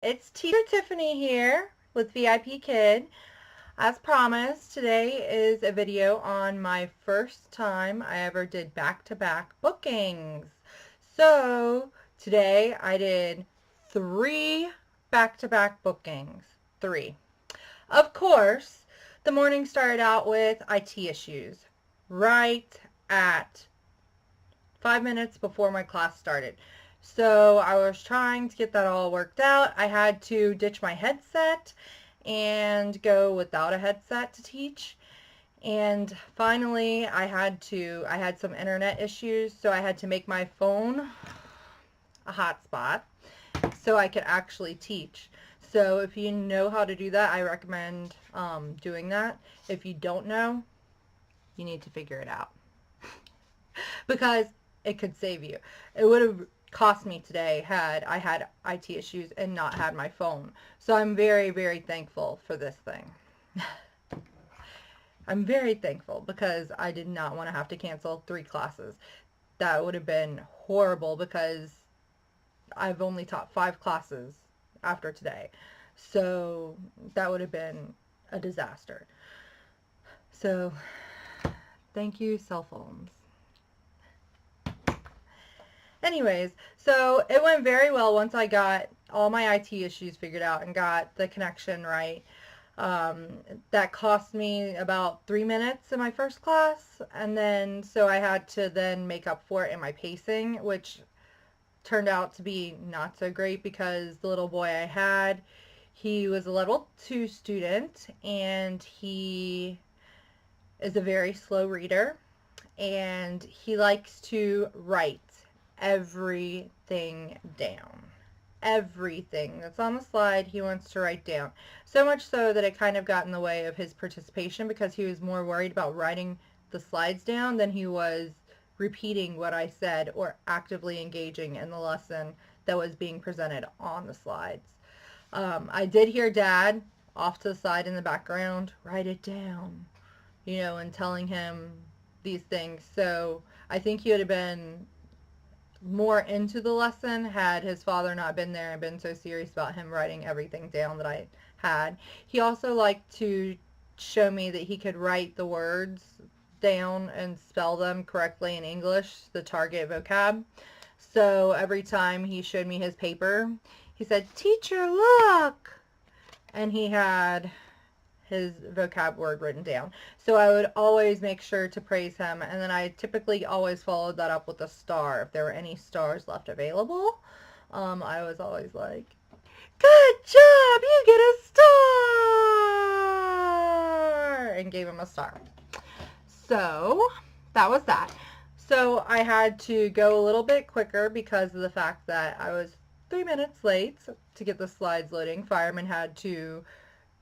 It's Teacher Tiffany here with VIP Kid. As promised, today is a video on my first time I ever did back-to-back bookings. So today I did 3 back-to-back bookings. 3. Of course, the morning started out with IT issues right at 5 minutes before my class started. So I was trying to get that all worked out. I had to ditch my headset and go without a headset to teach. And finally, I had some internet issues, so I had to make my phone a hotspot so I could actually teach. So if you know how to do that, I recommend doing that. If you don't know, you need to figure it out because it could save you. It would have cost me today had I had IT issues and not had my phone. So I'm very, very thankful for this thing. I'm very thankful because I did not want to have to cancel 3 classes. That would have been horrible because I've only taught 5 classes after today. So that would have been a disaster. So thank you, cell phones. Anyways, so it went very well once I got all my IT issues figured out and got the connection right. That cost me about 3 minutes in my first class, and then so I had to then make up for it in my pacing, which turned out to be not so great because the little boy I had, he was a level 2 student, and he is a very slow reader, and he likes to write everything down. Everything that's on the slide he wants to write down. So much so that it kind of got in the way of his participation because he was more worried about writing the slides down than he was repeating what I said or actively engaging in the lesson that was being presented on the slides. I did hear Dad off to the side in the background, write it down, and telling him these things. So I think he would have been more into the lesson had his father not been there and been so serious about him writing everything down that I had. He also liked to show me that he could write the words down and spell them correctly in English, the target vocab. So every time he showed me his paper, he said, "Teacher, look!" And he had his vocab word written down. So I would always make sure to praise him, and then I typically always followed that up with a star. If there were any stars left available, I was always like, "Good job, you get a star!" and gave him a star. So that was that. So I had to go a little bit quicker because of the fact that I was 3 minutes late to get the slides loading. Fireman had to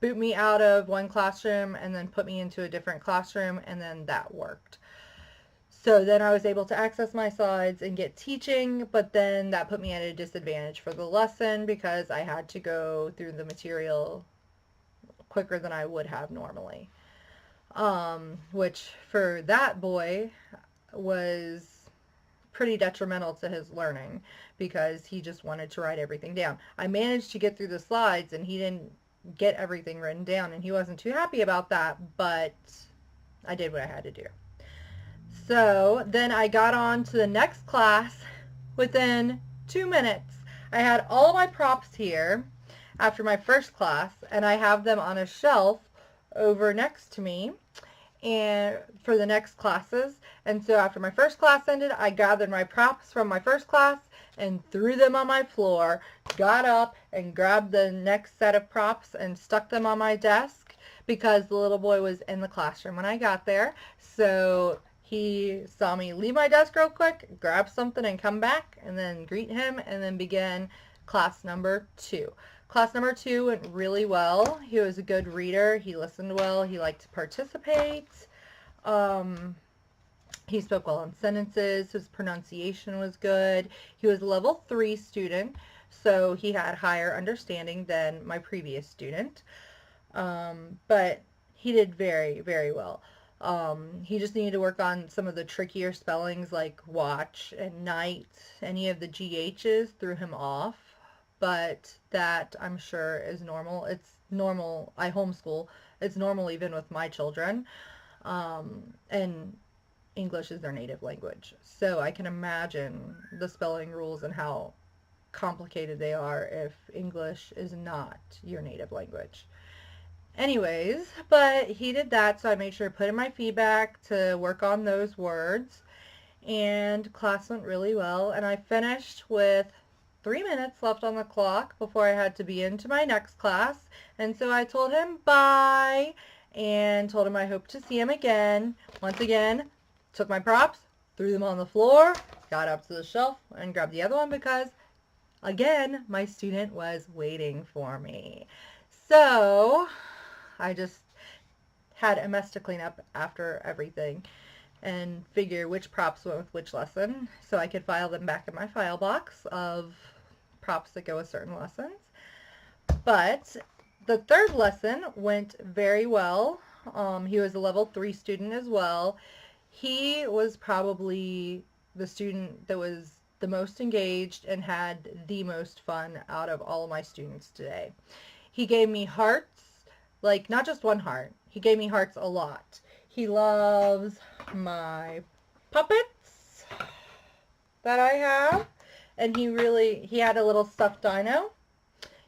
boot me out of one classroom and then put me into a different classroom, and then that worked. So then I was able to access my slides and get teaching, but then that put me at a disadvantage for the lesson because I had to go through the material quicker than I would have normally. Which for that boy was pretty detrimental to his learning because he just wanted to write everything down. I managed to get through the slides and he didn't get everything written down, and he wasn't too happy about that, but I did what I had to do. So then I got on to the next class within 2 minutes. I had all of my props here after my first class, and I have them on a shelf over next to me and for the next classes. And so after my first class ended, I gathered my props from my first class and threw them on my floor, got up and grabbed the next set of props and stuck them on my desk because the little boy was in the classroom when I got there. So he saw me leave my desk real quick, grab something and come back, and then greet him, and then begin class number 2. Class number 2 went really well. He was a good reader. He listened well. He liked to participate. He spoke well in sentences. His pronunciation was good. He was a level 3 student, so he had higher understanding than my previous student. But he did very, very well. He just needed to work on some of the trickier spellings like watch and night. Any of the GHs threw him off. but that I'm sure is normal. It's normal. I homeschool. It's normal even with my children. And English is their native language. So I can imagine the spelling rules and how complicated they are if English is not your native language. Anyways, but he did that, so I made sure to put in my feedback to work on those words, and class went really well, and I finished with 3 minutes left on the clock before I had to be into my next class, and so I told him bye, and told him I hope to see him again. Once again, took my props, threw them on the floor, got up to the shelf, and grabbed the other one because, again, my student was waiting for me. So I just had a mess to clean up after everything and figure which props went with which lesson so I could file them back in my file box of props that go with certain lessons. But the third lesson went very well. He was a level 3 student as well. He was probably the student that was the most engaged and had the most fun out of all of my students today. He gave me hearts. Like, not just one heart. He gave me hearts a lot. He loves my puppets that I have. And he had a little stuffed dino.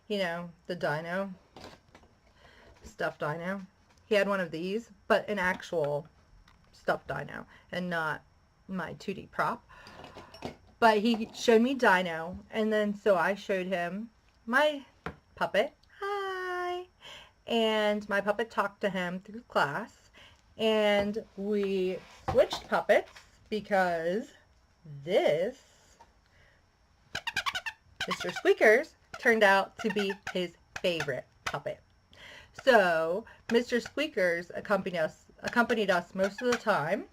You know, the dino. Stuffed dino. He had one of these, but an actual stuffed dino and not my 2D prop. But he showed me dino, and then so I showed him my puppet. And my puppet talked to him through class, and we switched puppets because this Mr. Squeakers turned out to be his favorite puppet. So Mr. Squeakers accompanied us most of the time,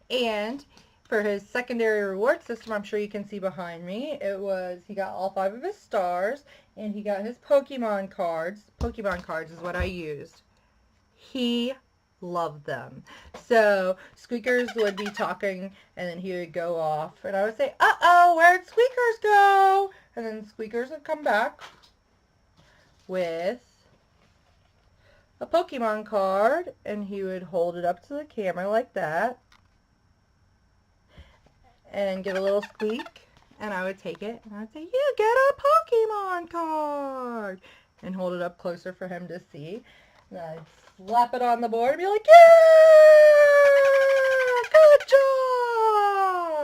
and for his secondary reward system, I'm sure you can see behind me, he got all 5 of his stars, and he got his Pokemon cards. Pokemon cards is what I used. He loved them. So Squeakers would be talking, and then he would go off, and I would say, uh-oh, where'd Squeakers go? And then Squeakers would come back with a Pokemon card, and he would hold it up to the camera like that, and give a little squeak, and I would take it, and I'd say, you get a Pokemon card, and hold it up closer for him to see, and I'd slap it on the board and be like, yeah, good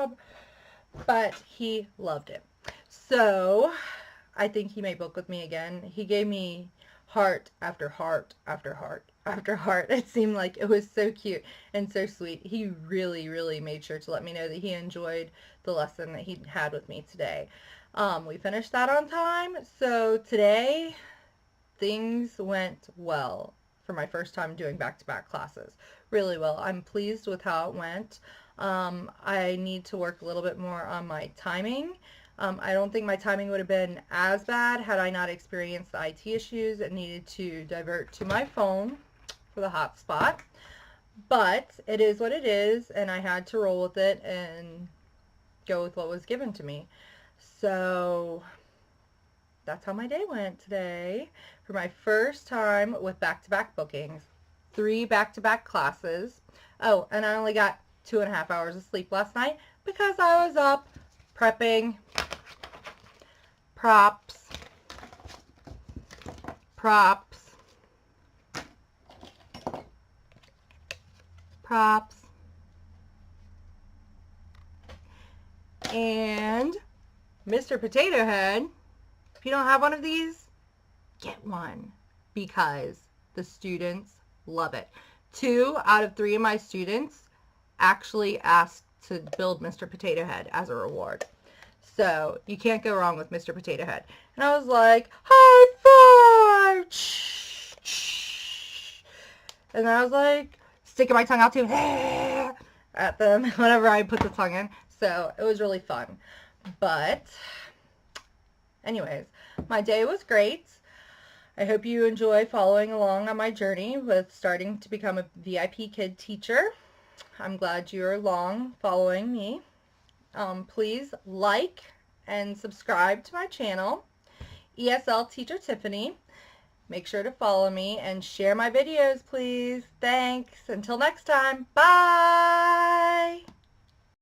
job, but he loved it. So I think he may book with me again. He gave me heart after heart after heart after heart. It seemed like it was so cute and so sweet. He really, really made sure to let me know that he enjoyed the lesson that he had with me today. We finished that on time, so today things went well for my first time doing back-to-back classes. Really well. I'm pleased with how it went. I need to work a little bit more on my timing. I don't think my timing would have been as bad had I not experienced the IT issues and needed to divert to my phone for the hotspot. But it is what it is, and I had to roll with it and go with what was given to me. So that's how my day went today for my first time with back-to-back bookings. 3 back-to-back classes. Oh, and I only got 2.5 hours of sleep last night because I was up prepping props, and Mr. Potato Head. If you don't have one of these, get one because the students love it. 2 out of 3 of my students actually asked to build Mr. Potato Head as a reward. So you can't go wrong with Mr. Potato Head. And I was like, high five! And I was like, sticking my tongue out too at them whenever I put the tongue in. So it was really fun. But anyways, my day was great. I hope you enjoy following along on my journey with starting to become a VIPKID teacher. I'm glad you're along following me. Please like and subscribe to my channel. ESL Teacher Tiffany. Make sure to follow me and share my videos, please. Thanks. Until next time. Bye.